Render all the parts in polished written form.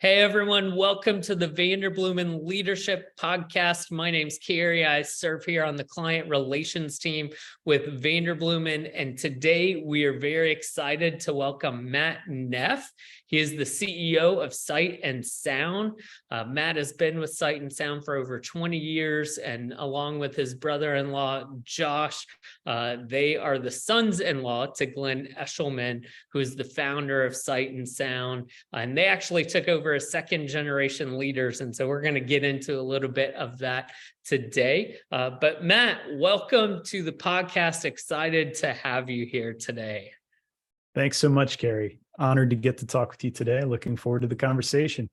Hey everyone, welcome to the Vanderbloemen Leadership Podcast. My name's Carey. I serve here on the client relations team with Vanderbloemen, and today we are very excited to welcome Matt Neff. He is the CEO of Sight and Sound. Matt has been with Sight and Sound for over 20 years, and along with his brother-in-law, Josh, they are the sons-in-law to Glenn Eshelman, who is the founder of Sight and Sound, and they actually took over as second generation leaders. And so we're going to get into a little bit of that today. But Matt, welcome to the podcast. Excited to have you here today. Thanks so much, Carey. Honored to get to talk with you today. Looking forward to the conversation.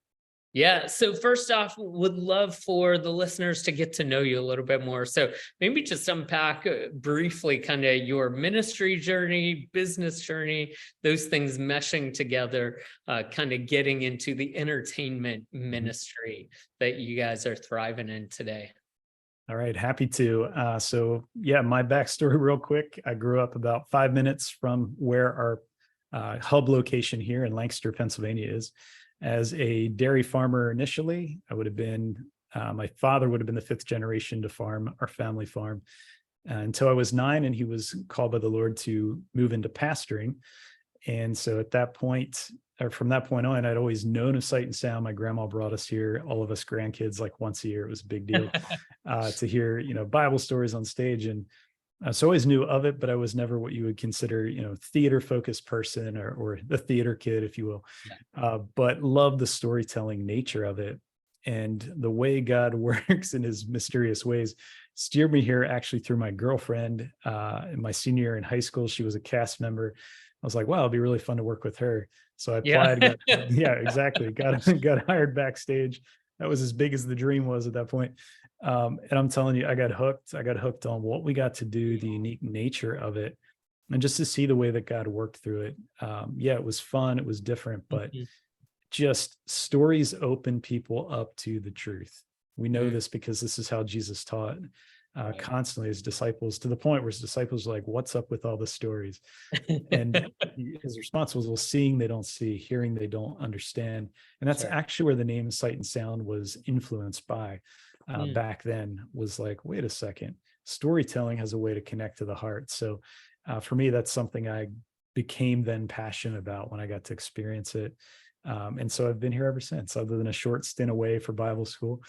Yeah. So first off, would love for the listeners to get to know you a little bit more. So maybe just unpack briefly kind of your ministry journey, business journey, those things meshing together, kind of getting into the entertainment ministry that you guys are thriving in today. All right. Happy to. My backstory real quick. I grew up about 5 minutes from where our hub location here in Lancaster, Pennsylvania is. As a dairy farmer initially, I would have been, my father would have been the fifth generation to farm our family farm until I was 9, and he was called by the Lord to move into pastoring. And so at that point, or from that point on, I'd always known of Sight and Sound. My grandma brought us here, all of us grandkids, like once a year. It was a big deal to hear, Bible stories on stage. And so I always knew of it, but I was never what you would consider, theater focused person or the theater kid, if you will, but loved the storytelling nature of it. And the way God works in his mysterious ways steered me here actually through my girlfriend in my senior year in high school. She was a cast member. I was like, wow, it'd be really fun to work with her. So I applied. Exactly. Got hired backstage. That was as big as the dream was at that point. And I'm telling you, I got hooked on what we got to do, the unique nature of it, and just to see the way that God worked through it. It was fun. It was different, but just stories open people up to the truth. We know this because this is how Jesus taught constantly his disciples, to the point where his disciples were like, what's up with all the stories? And his response was, well, seeing they don't see, hearing they don't understand. And that's actually where the name Sight and Sound was influenced by. Back then, was like, wait a second, storytelling has a way to connect to the heart. So for me, that's something I became then passionate about when I got to experience it. And so I've been here ever since, other than a short stint away for Bible school.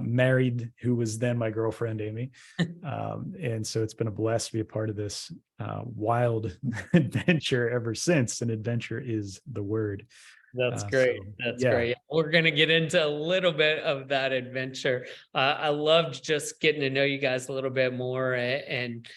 Married, who was then my girlfriend, Amy. And so it's been a blast to be a part of this wild adventure ever since. And adventure is the word. That's great. That's great. We're going to get into a little bit of that adventure. I loved just getting to know you guys a little bit more, and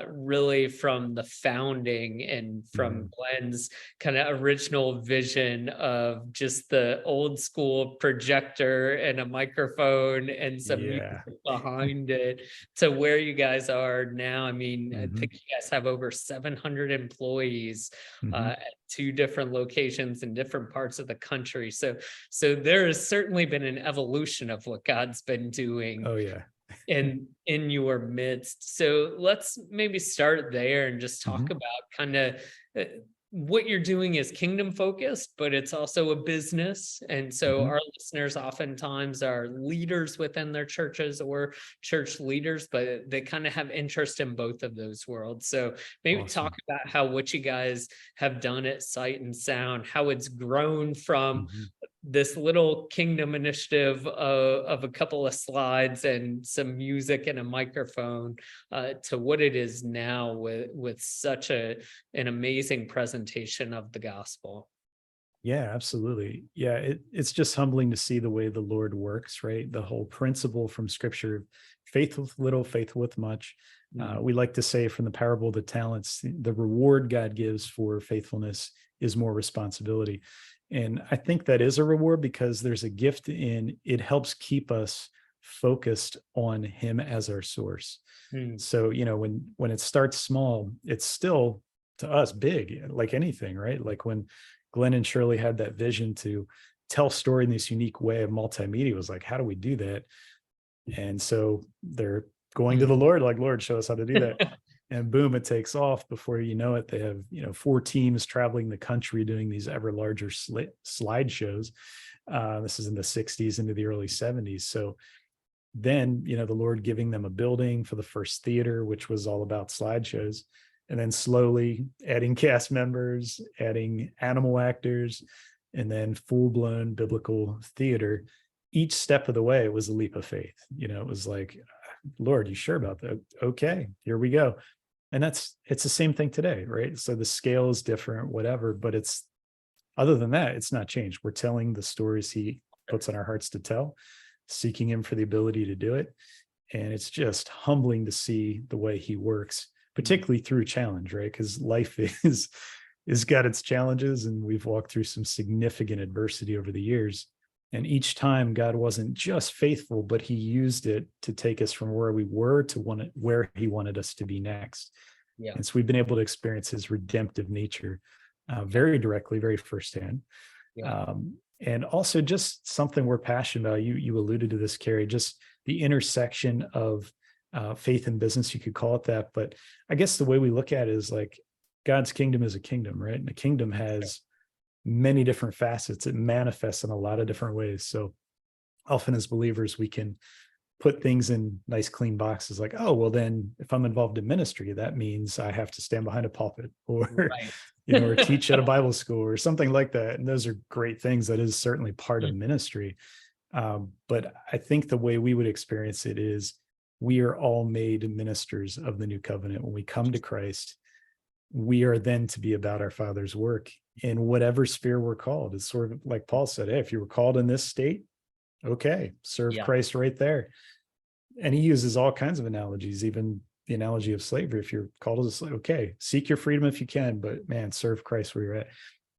really from the founding and from Glenn's kind of original vision of just the old school projector and a microphone and some music behind it, to where you guys are now. I mean, I think you guys have over 700 employees at 2 different locations in different parts of the country. So there has certainly been an evolution of what God's been doing. in your midst. So let's maybe start there and just talk about kind of what you're doing is kingdom focused, but it's also a business. And so our listeners oftentimes are leaders within their churches or church leaders, but they kind of have interest in both of those worlds. So maybe talk about how what you guys have done at Sight and Sound, how it's grown from this little kingdom initiative of a couple of slides and some music and a microphone to what it is now with such an amazing presentation of the gospel. Yeah, absolutely. Yeah, it's just humbling to see the way the Lord works, right? The whole principle from Scripture, faith with little, faith with much. We like to say from the parable of the talents, the reward God gives for faithfulness is more responsibility. And I think that is a reward because there's a gift in it, helps keep us focused on him as our source. So, when it starts small, it's still to us big, like anything, right? Like when Glenn and Shirley had that vision to tell story in this unique way of multimedia, was like, how do we do that? And so they're going to the Lord, like, Lord, show us how to do that. and boom, it takes off. Before you know it, they have, 4 teams traveling the country doing these ever larger slideshows. This is in the 60s into the early 70s. So then, the Lord giving them a building for the first theater, which was all about slideshows, and then slowly adding cast members, adding animal actors, and then full-blown biblical theater. Each step of the way, it was a leap of faith. It was like, Lord, you sure about that? Okay, here we go. And it's the same thing today, right? So the scale is different, whatever, but other than that, it's not changed. We're telling the stories he puts in our hearts to tell, seeking him for the ability to do it. And it's just humbling to see the way he works, particularly through challenge, right? Because life is got its challenges, and we've walked through some significant adversity over the years. And each time God wasn't just faithful, but he used it to take us from where we were to where he wanted us to be next. Yeah. And so we've been able to experience his redemptive nature very directly, very firsthand. Yeah. And also just something we're passionate about. You alluded to this, Carey, just the intersection of faith and business, you could call it that. But I guess the way we look at it is like God's kingdom is a kingdom, right? And the kingdom has many different facets. It manifests in a lot of different ways. So often as believers, we can put things in nice, clean boxes like, oh, well, then if I'm involved in ministry, that means I have to stand behind a pulpit or, or teach at a Bible school or something like that. And those are great things. That is certainly part of ministry. But I think the way we would experience it is we are all made ministers of the new covenant. When we come to Christ, we are then to be about our Father's work in whatever sphere we're called. It's sort of like Paul said, hey, if you were called in this state, okay, serve Christ right there. And he uses all kinds of analogies, even the analogy of slavery. If you're called as a slave, okay, seek your freedom if you can, but man, serve Christ where you're at.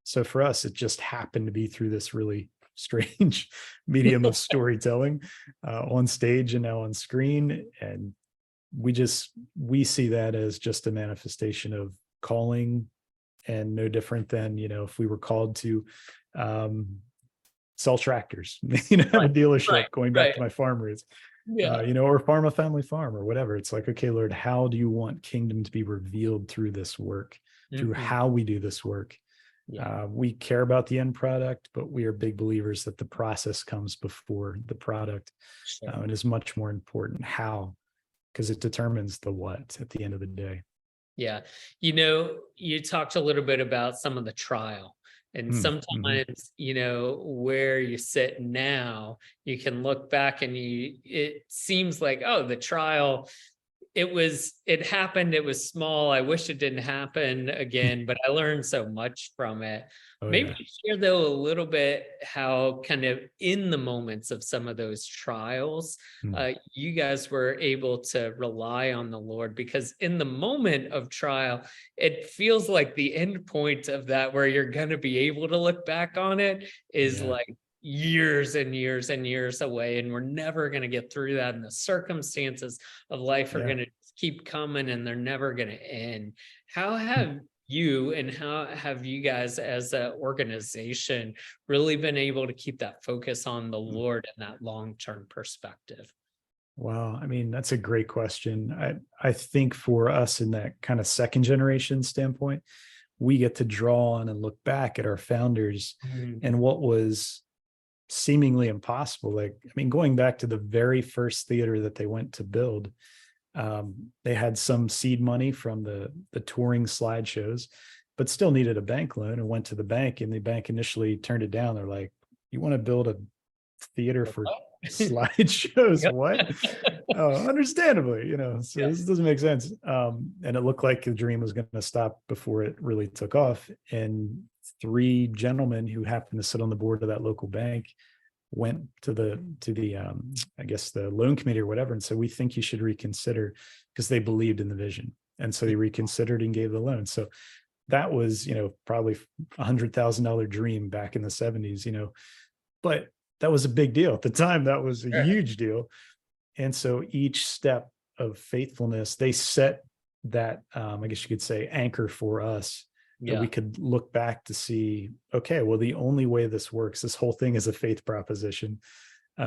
So for us, it just happened to be through this really strange medium of storytelling on stage and now on screen. And we see that as just a manifestation of calling, and no different than, if we were called to sell tractors, have a dealership, going back to my farm roots, or farm a family farm or whatever. It's like, okay, Lord, how do you want kingdom to be revealed through this work, through how we do this work? We care about the end product, but we are big believers that the process comes before the product, and is much more important how, because it determines the what at the end of the day. Yeah. You talked a little bit about some of the trial, and sometimes, where you sit now, you can look back and it seems like, oh, the trial, it happened. It was small. I wish it didn't happen again, but I learned so much from it. Maybe share though a little bit how kind of in the moments of some of those trials, you guys were able to rely on the Lord, because in the moment of trial, it feels like the end point of that, where you're going to be able to look back on it, is like years and years and years away, and we're never going to get through that, and the circumstances of life are going to keep coming, and they're never going to end. How have you and how have you guys as an organization really been able to keep that focus on the Lord and that long-term perspective? Wow. I mean, that's a great question. I think for us in that kind of second generation standpoint, we get to draw on and look back at our founders and what was seemingly impossible. Like, I mean, going back to the very first theater that they went to build, they had some seed money from the touring slideshows, but still needed a bank loan, and went to the bank, and the bank initially turned it down. They're like, you want to build a theater for slideshows? What? Understandably, so this doesn't make sense. And it looked like the dream was going to stop before it really took off. And 3 gentlemen who happened to sit on the board of that local bank went to the I guess the loan committee or whatever, and said, we think you should reconsider, because they believed in the vision. And so they reconsidered and gave the loan. So that was, probably $100,000 dream back in the 70s, but that was a big deal at the time. That was a huge deal. And so each step of faithfulness, they set that, I guess you could say, anchor for us, that we could look back to see, okay, well, the only way this works, this whole thing is a faith proposition.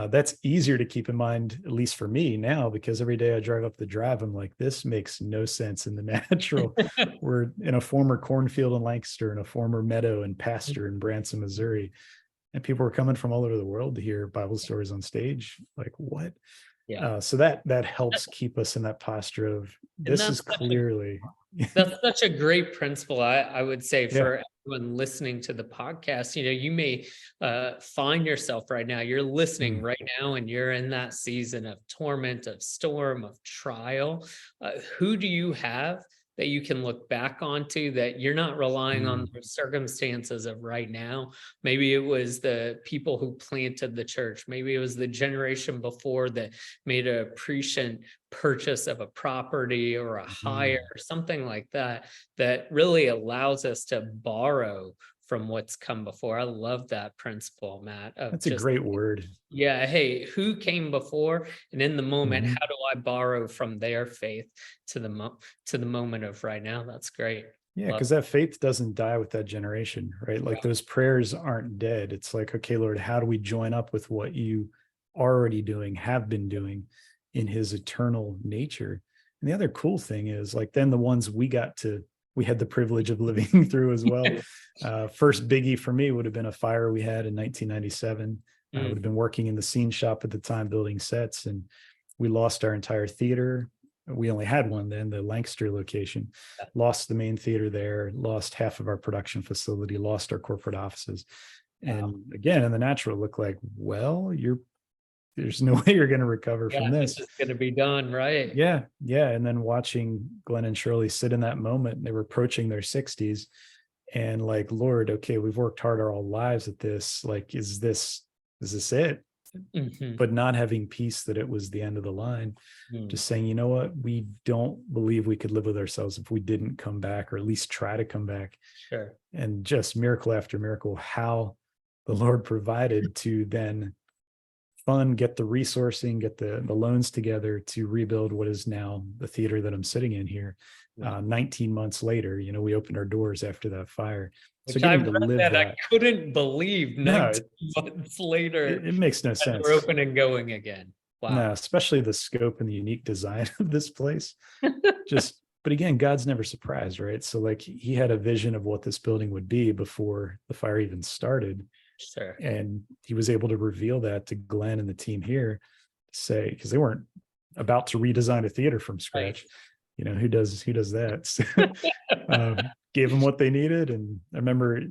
That's easier to keep in mind, at least for me now, because every day I drive up the drive, I'm like, this makes no sense in the natural. We're in a former cornfield in Lancaster and a former meadow and pasture in Branson, Missouri. And people were coming from all over the world to hear Bible stories on stage. Like, what? Yeah. So that helps keep us in that posture of this is clearly. That's such a great principle, I would say, Yeah. for everyone listening to the podcast. You may find yourself right now, you're listening right now, and you're in that season of torment, of storm, of trial. Who do you have that you can look back onto, that you're not relying on the circumstances of right now? Maybe it was the people who planted the church. Maybe it was the generation before that made a prescient purchase of a property or a hire or something like that, that really allows us to borrow from what's come before. I love that principle, Matt. That's a great word. Yeah. Hey, who came before? And in the moment, how do I borrow from their faith to the moment of right now? That's great. Yeah, because that faith doesn't die with that generation, right? Like those prayers aren't dead. It's like, okay, Lord, how do we join up with what you already doing, have been doing in his eternal nature? And the other cool thing is, like, then the ones we had the privilege of living through as well. First biggie for me would have been a fire we had in 1997. I would have been working in the scene shop at the time, building sets, and we lost our entire theater. We only had one then, the Lancaster location. Lost the main theater there, lost half of our production facility, lost our corporate offices. And again, in the natural, look like, well, there's no way you're going to recover from this. It's going to be done, right? Yeah. And then watching Glenn and Shirley sit in that moment, they were approaching their 60s, and like, Lord, okay, we've worked hard our whole lives at this. Like, is this it? But not having peace that it was the end of the line. Just saying, you know what, we don't believe we could live with ourselves if we didn't come back, or at least try to come back. Sure. And just miracle after miracle, how the Lord provided to then get the resourcing, get the loans together to rebuild what is now the theater that I'm sitting in here. 19 months later, we opened our doors after that fire. So getting to live that, I couldn't believe 19 months later. It makes no sense. We're open and going again. Wow. No, especially the scope and the unique design of this place. But again, God's never surprised, right? So like, he had a vision of what this building would be before the fire even started. Sure. And he was able to reveal that to Glenn and the team here, say, because they weren't about to redesign a theater from scratch. Right. Who does that? So, gave them what they needed. And I remember,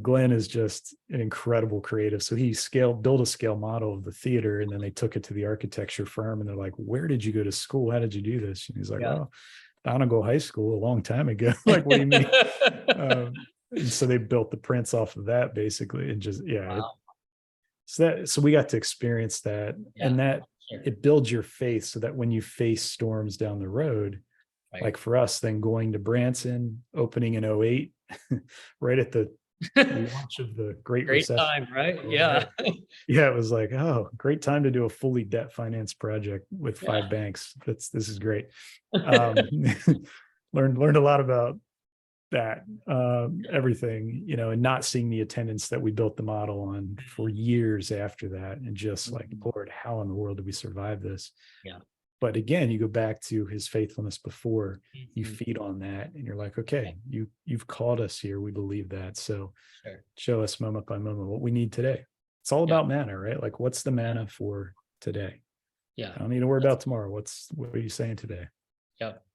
Glenn is just an incredible creative. So he built a scale model of the theater, and then they took it to the architecture firm, and they're like, where did you go to school? How did you do this? And he's like, well, Donegal High School a long time ago. Like, what do you mean? And so they built the prints off of that, basically, and just so we got to experience that, and that it builds your faith, so that when you face storms down the road, like for us, then going to Branson, opening in 2008, right at the launch of the Great Recession. Time, right? Yeah. Yeah, it was like, oh, great time to do a fully debt finance project with 5 banks. This is great. Learned a lot about that, everything, and not seeing the attendance that we built the model on for years after that, and just like, Lord, how in the world did we survive this? But again, you go back to his faithfulness before, you feed on that, and you're like, okay, you've called us here, we believe that, so show us moment by moment what we need today. It's all about manna, right? Like, what's the manna for today? I don't need to worry about tomorrow. What are you saying today?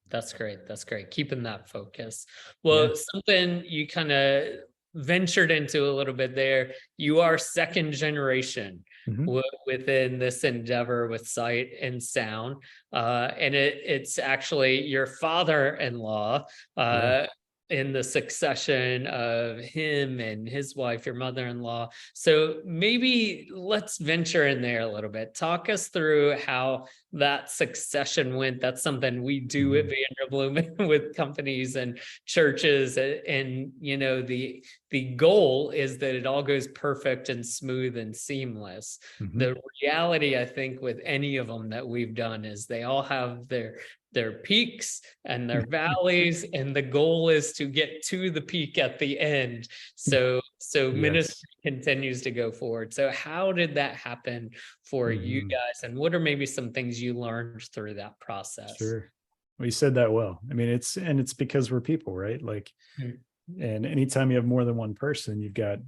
That's great. That's great. Keeping that focus. Well, something you kind of ventured into a little bit there. You are second generation within this endeavor with Sight and Sound. And it's actually your father-in-law in the succession of him and his wife, your mother-in-law. So maybe let's venture in there a little bit. Talk us through how that succession went. That's something we do at Vanderbloemen with companies and churches. And the goal is that it all goes perfect and smooth and seamless. The reality, I think, with any of them that we've done is they all have their peaks and their valleys, and the goal is to get to the peak at the end. So So Yes. ministry continues to go forward. So how did that happen for you guys? And what are maybe some things you learned through that process? Sure. Well, you said that well. I mean, it's because we're people, right? Like, and anytime you have more than one person, you've got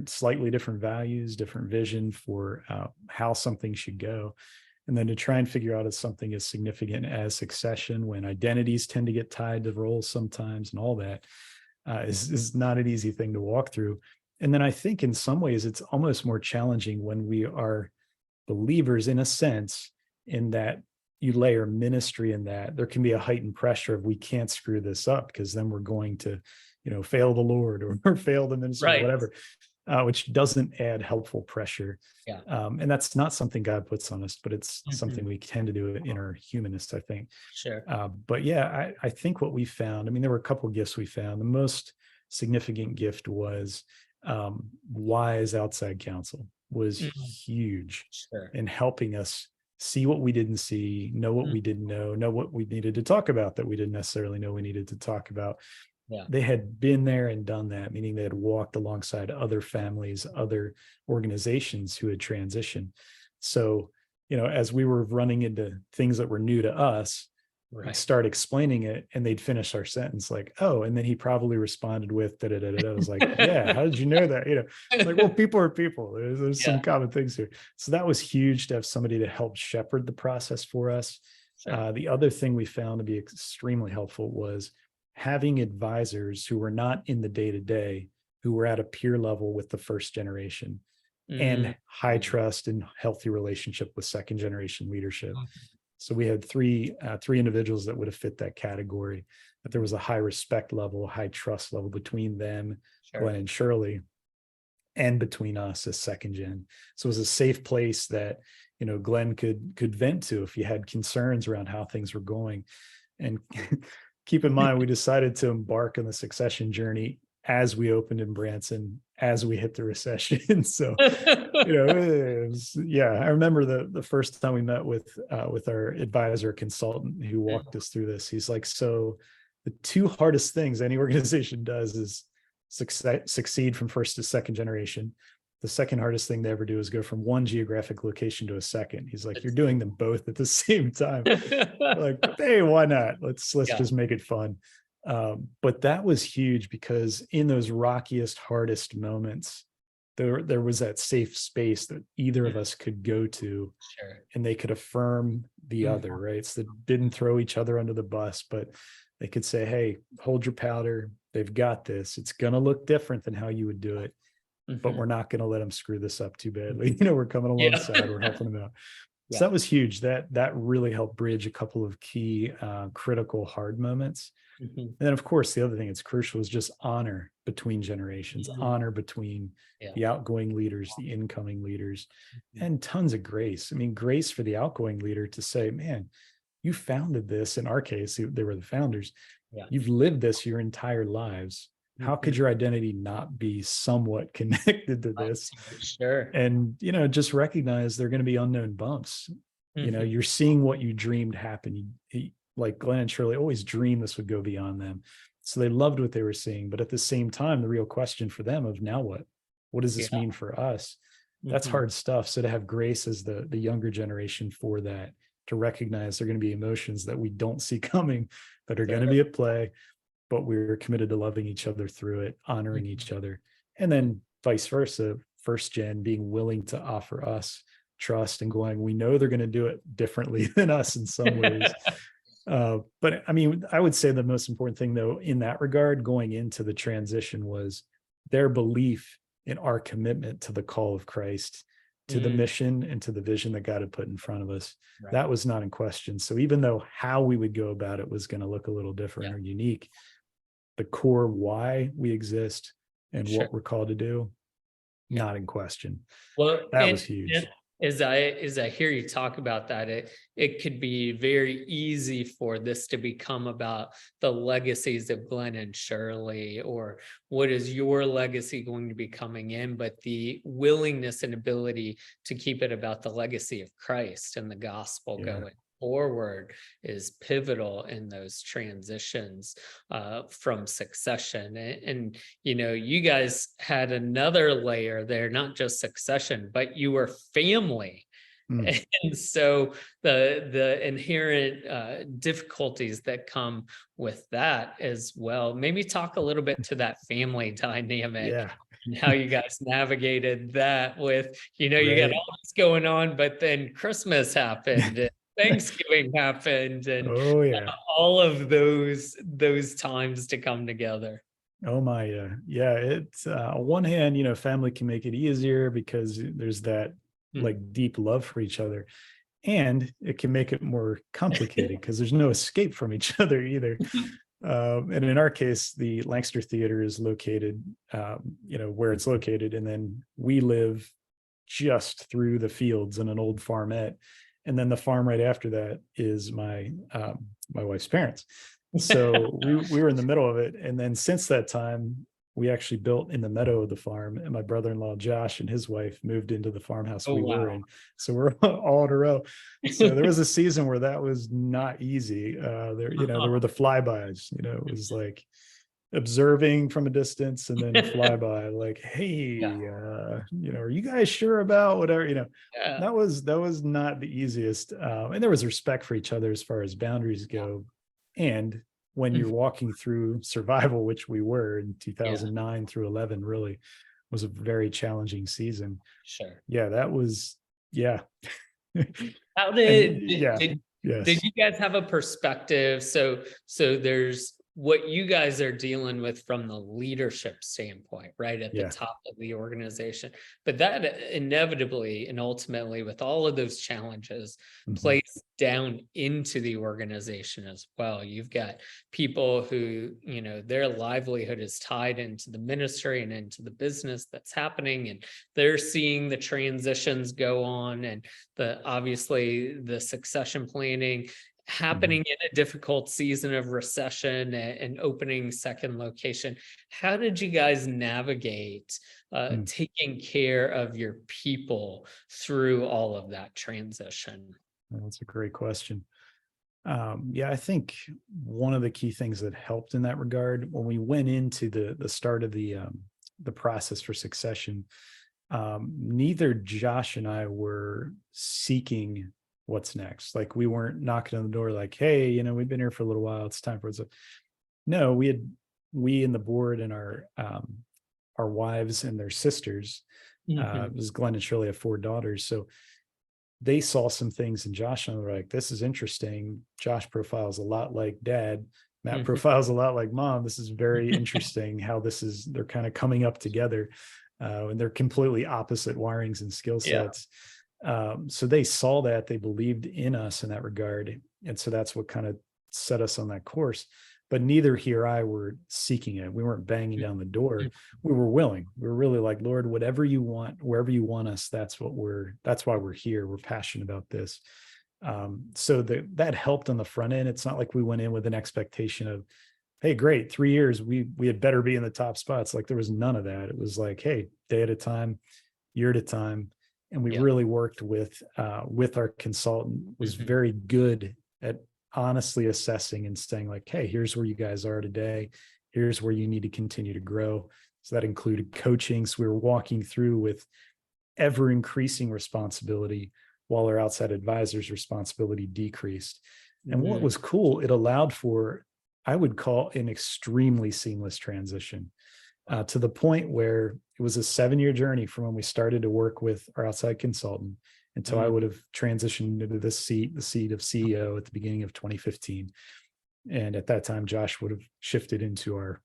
slightly different values, different vision for how something should go. And then to try and figure out if something is significant as succession, when identities tend to get tied to roles sometimes and all that, is not an easy thing to walk through. And then I think in some ways it's almost more challenging when we are believers, in a sense, in that you layer ministry in that. There can be a heightened pressure of, we can't screw this up, because then we're going to, fail the Lord or fail the ministry, or whatever, which doesn't add helpful pressure. Yeah. And that's not something God puts on us, but it's something we tend to do in our humanness, I think. Sure. But yeah, I think what we found, I mean, there were a couple of gifts we found. The most significant gift was wise outside counsel was huge in helping us see what we didn't see, know what we didn't know what we needed to talk about that we didn't necessarily know we needed to talk about. Yeah. They had been there and done that, meaning they had walked alongside other families, other organizations who had transitioned. So, as we were running into things that were new to us, we'd start explaining it, and they'd finish our sentence like, "Oh," and then he probably responded with da da da da. I was like, "Yeah, how did you know that?" It's like, well, people are people. There's some common things here. So that was huge to have somebody to help shepherd the process for us. Sure. The other thing we found to be extremely helpful was having advisors who were not in the day-to-day, who were at a peer level with the first generation, and high trust and healthy relationship with second generation leadership. So we had three individuals that would have fit that category, that there was a high respect level, high trust level between them, Glenn and Shirley, and between us as second gen. So it was a safe place that, Glenn could vent to if he had concerns around how things were going. And keep in mind, we decided to embark on the succession journey as we opened in Branson, as we hit the recession. So, I remember the first time we met with our advisor consultant who walked us through this. He's like, so the two hardest things any organization does is succeed from first to second generation. The second hardest thing they ever do is go from one geographic location to a second. He's like, you're doing them both at the same time. Like, hey, why not? Let's just make it fun. But that was huge, because in those rockiest, hardest moments, there was that safe space that either of us could go to, and they could affirm the other, right? So they didn't throw each other under the bus, but they could say, hey, hold your powder. They've got this. It's going to look different than how you would do it, but we're not going to let them screw this up too badly. We're coming alongside, we're helping them out. So that was huge. That really helped bridge a couple of key critical hard moments. And then, of course, the other thing that's crucial is just honor between generations, honor between the outgoing leaders, the incoming leaders, and tons of grace. I mean, grace for the outgoing leader to say, man, you founded this. In our case, they were the founders. You've lived this your entire lives. How could your identity not be somewhat connected to this? Sure. And, just recognize there are going to be unknown bumps. You're seeing what you dreamed happen. Like Glenn and Shirley always dreamed this would go beyond them. So they loved what they were seeing. But at the same time, the real question for them of, now what? What does this mean for us? That's hard stuff. So to have grace as the younger generation for that, to recognize there are going to be emotions that we don't see coming, that are going to be at play, but we're committed to loving each other through it, honoring each other. And then vice versa, first gen being willing to offer us trust and going, we know they're going to do it differently than us in some ways. But I mean, I would say the most important thing, though, in that regard, going into the transition, was their belief in our commitment to the call of Christ, to the mission and to the vision that God had put in front of us. That was not in question. So even though how we would go about it was going to look a little different or unique, the core why we exist and what we're called to do, not in question. Well, that was huge. As I hear you talk about that, it could be very easy for this to become about the legacies of Glenn and Shirley, or what is your legacy going to be coming in, but the willingness and ability to keep it about the legacy of Christ and the gospel going forward is pivotal in those transitions from succession. And you guys had another layer there, not just succession, but you were family. Mm. And so the inherent difficulties that come with that as well. Maybe talk a little bit to that family dynamic Yeah. and how you guys navigated that with, you got Right. all this going on, but then Christmas happened and Thanksgiving happened and Oh yeah. all of those times to come together. Oh my, yeah. It's on one hand, family can make it easier because there's that like deep love for each other, and it can make it more complicated because there's no escape from each other either. And in our case, the Lancaster Theater is located, where it's located, and then we live just through the fields in an old farmette, and then the farm right after that is my wife's parents. So we were in the middle of it, and then since that time, we actually built in the meadow of the farm, and my brother-in-law Josh and his wife moved into the farmhouse Oh, we were wow. in. So we're all in a row. So there was a season where that was not easy. There were the flybys. It was like observing from a distance and then a flyby, like, hey, are you guys sure about whatever? Yeah. That was not the easiest. And there was respect for each other as far as boundaries go. And when you're walking through survival, which we were in 2009 through 11, really was a very challenging season. Sure. Yeah, that was, yeah. How And, did yes. you guys have a perspective? So there's what you guys are dealing with from the leadership standpoint, right at the top of the organization. But that inevitably and ultimately, with all of those challenges, plays down into the organization as well. You've got people who, their livelihood is tied into the ministry and into the business that's happening, and they're seeing the transitions go on, and obviously the succession planning happening in a difficult season of recession and opening second location. How did you guys navigate taking care of your people through all of that transition? That's a great question. I think one of the key things that helped in that regard, when we went into the start of the process for succession, neither Josh and I were seeking what's next. Like, we weren't knocking on the door like, hey, we've been here for a little while, it's time for it. No, we and the board and our wives and their sisters, it was Glenn and Shirley have 4 daughters. So they saw some things in Josh and they're like, this is interesting. Josh profiles a lot like dad. Matt profiles a lot like mom. This is very interesting how they're kind of coming up together, and they're completely opposite wirings and skill sets. So they saw that, they believed in us in that regard. And so that's what kind of set us on that course. But neither he or I were seeking it. We weren't banging down the door. We were willing. We were really like, Lord, whatever you want, wherever you want us, that's why we're here. We're passionate about this. So that helped on the front end. It's not like we went in with an expectation of, hey, great, 3 years, we had better be in the top spots. Like, there was none of that. It was like, hey, day at a time, year at a time. And we really worked with our consultant, was very good at honestly assessing and saying like, hey, here's where you guys are today. Here's where you need to continue to grow. So that included coaching. So we were walking through with ever increasing responsibility while our outside advisors' responsibility decreased. And what was cool, it allowed for, I would call, an extremely seamless transition. To the point where it was a 7-year journey from when we started to work with our outside consultant until I would have transitioned into the seat of CEO at the beginning of 2015. And at that time, Josh would have shifted into our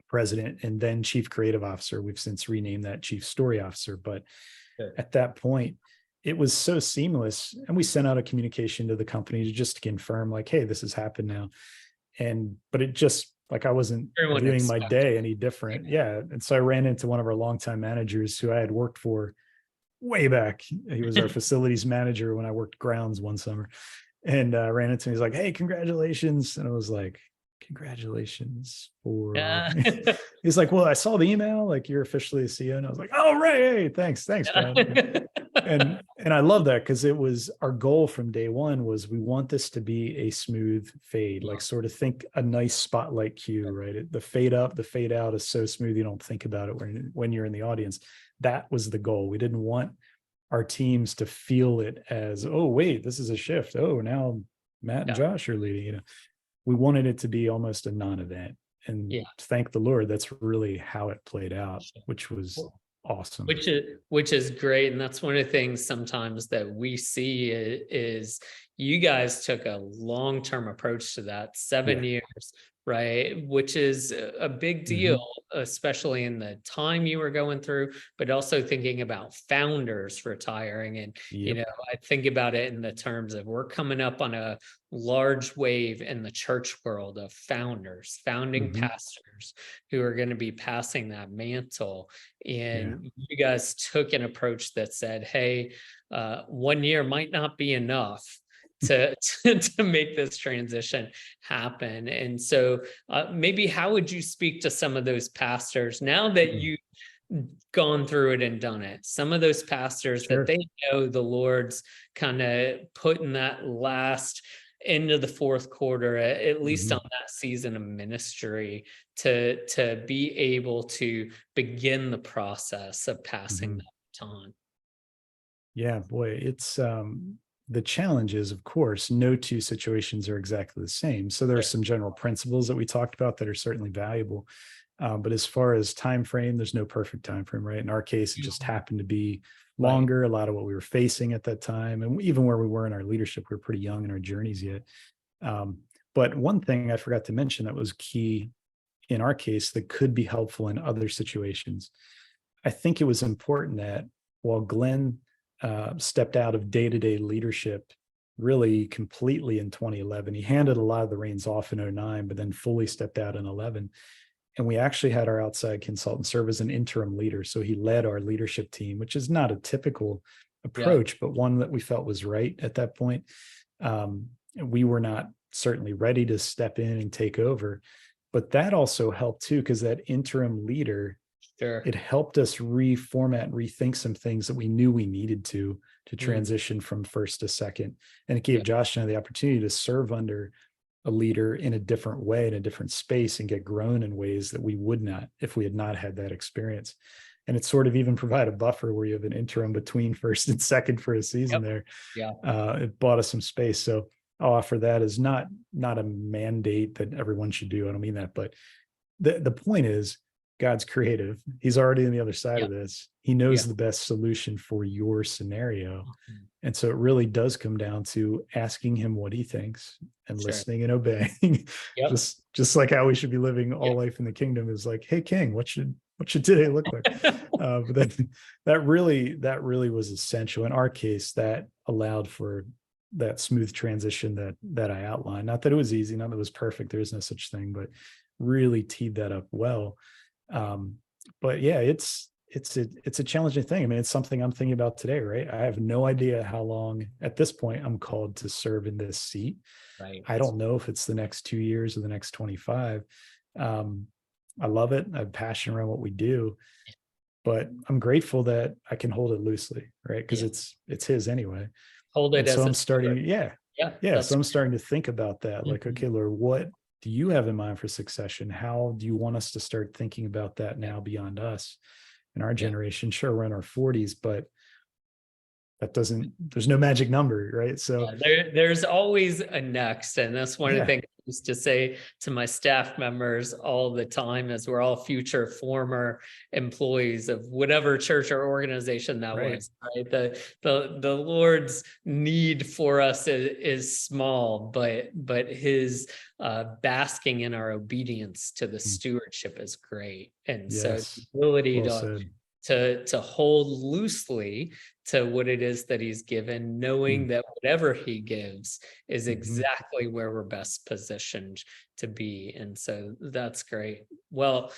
president and then chief creative officer. We've since renamed that chief story officer. But at that point, it was so seamless. And we sent out a communication to the company to confirm like, hey, this has happened now. But it just, like, I wasn't doing my day any different. Yeah. And so I ran into one of our longtime managers who I had worked for way back. He was our facilities manager when I worked grounds one summer, and ran into him. He's like, hey, congratulations. And I was like, congratulations for, he's like, well, I saw the email, like, you're officially a CEO. And I was like, oh, right. Hey, thanks, Brian. and And I love that because it was our goal from day one was we want this to be a smooth fade, like sort of think a nice spotlight cue, right? The fade up, the fade out is so smooth you don't think about it when you're in the audience. That was the goal. We didn't want our teams to feel it as, oh, wait, this is a shift. Oh, now Matt and Josh are leading. We wanted it to be almost a non-event. And thank the Lord, that's really how it played out, which was awesome. Which is great. And that's one of the things sometimes that we see is you guys took a long-term approach to that, 7 years, right? Which is a big deal, especially in the time you were going through, but also thinking about founders retiring. And, I think about it in the terms of we're coming up on a large wave in the church world of founders, founding pastors who are going to be passing that mantle. And you guys took an approach that said, hey, 1 year might not be enough to make this transition happen. And so maybe how would you speak to some of those pastors now that you've gone through it and done it? Some of those pastors that they know the Lord's kind of putting that last into the fourth quarter, at least on that season of ministry, to be able to begin the process of passing that baton. Yeah, boy, it's the challenge is, of course, no two situations are exactly the same. So there are some general principles that we talked about that are certainly valuable. But as far as time frame, there's no perfect time frame, right? In our case, it just happened to be longer. A lot of what we were facing at that time, and even where we were in our leadership, we were pretty young in our journeys yet. But one thing I forgot to mention that was key in our case that could be helpful in other situations. I think it was important that while Glenn stepped out of day-to-day leadership really completely in 2011, he handed a lot of the reins off in 2009, but then fully stepped out in 2011. And we actually had our outside consultant serve as an interim leader. So he led our leadership team, which is not a typical approach, but one that we felt was right at that point. We were not certainly ready to step in and take over, but that also helped too, because that interim leader, it helped us reformat and rethink some things that we knew we needed to transition from first to second. And it gave Josh and I the opportunity to serve under a leader in a different way, in a different space, and get grown in ways that we would not if we had not had that experience. And it sort of even provide a buffer where you have an interim between first and second for a season there. It bought us some space. So I'll offer that as not a mandate that everyone should do. I don't mean that, but the point is God's creative. He's already on the other side of this. He knows the best solution for your scenario. And so it really does come down to asking him what he thinks and listening and obeying. Just like how we should be living all life in the kingdom is like, hey, King, what should today look like? But that really was essential. In our case, that allowed for that smooth transition that I outlined. Not that it was easy, not that it was perfect. There is no such thing, but really teed that up well. But yeah, it's a challenging thing. I mean, it's something I'm thinking about today, right? I have no idea how long at this point I'm called to serve in this seat. I don't know if it's the next 2 years or the next 25. I love it. I'm passionate around what we do, but I'm grateful that I can hold it loosely, right? Because it's his anyway. Hold it and as so I'm starting. So I'm starting to think about that. Like, okay, Lord, what do you have in mind for succession? How do you want us to start thinking about that now beyond us in our generation? Sure, we're in our 40s, but there's no magic number, right? So there's always a next. And that's one of the things I used to say to my staff members all the time, as we're all future former employees of whatever church or organization that was, right? The Lord's need for us is small, but his basking in our obedience to the stewardship is great. And so the ability to hold loosely to what it is that he's given, knowing that whatever he gives is exactly where we're best positioned to be. And so that's great. Well,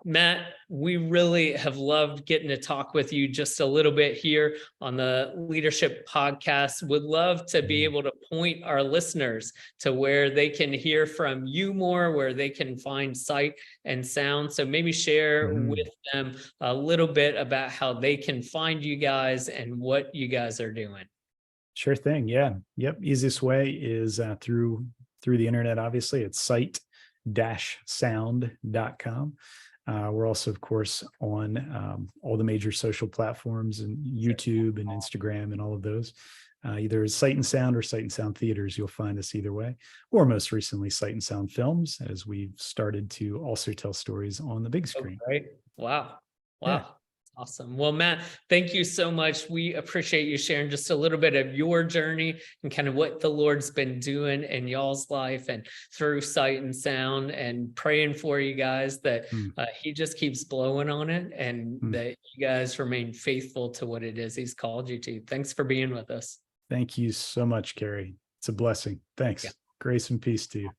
Matt, we really have loved getting to talk with you just a little bit here on the Leadership Podcast. Would love to be able to point our listeners to where they can hear from you more, where they can find sight and sound. So maybe share with them a little bit about how they can find you guys guys and what you guys are doing. Sure thing. Yeah. Yep. Easiest way is through the internet. Obviously, it's sight-sound.com. We're also, of course, on all the major social platforms and YouTube and Instagram and all of those. Either as Sight and Sound or Sight and Sound Theaters, you'll find us either way. Or most recently, Sight and Sound Films, as we've started to also tell stories on the big screen. Right. Wow. Wow. Yeah. Awesome. Well, Matt, thank you so much. We appreciate you sharing just a little bit of your journey and kind of what the Lord's been doing in y'all's life and through Sight and Sound, and praying for you guys that he just keeps blowing on it, and that you guys remain faithful to what it is he's called you to. Thanks for being with us. Thank you so much, Carey. It's a blessing. Thanks. Yeah. Grace and peace to you.